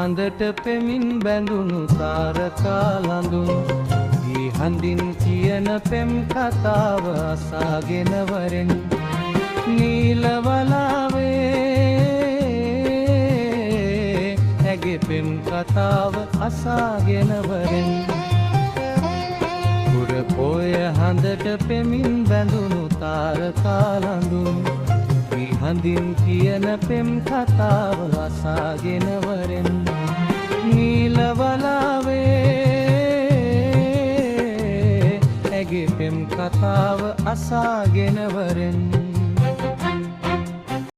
හඳට පෙමින් බැඳුණු තාරකා ලඳුන් ඊ හඳින් කියන පෙම් කතාව අසාගෙන වරෙන් නීලවලාවේ ඇගේ පෙම් කතාව අසාගෙන වරෙන් පුර පොය හඳට පෙමින් බැඳුණු තාරකා ලඳුන් ඊ හඳින් කියන පෙම් කතාව අසාගෙන වරෙන් නීලවලාවේ ඇගේ පෙම් කතාව අසාගෙන වරෙන්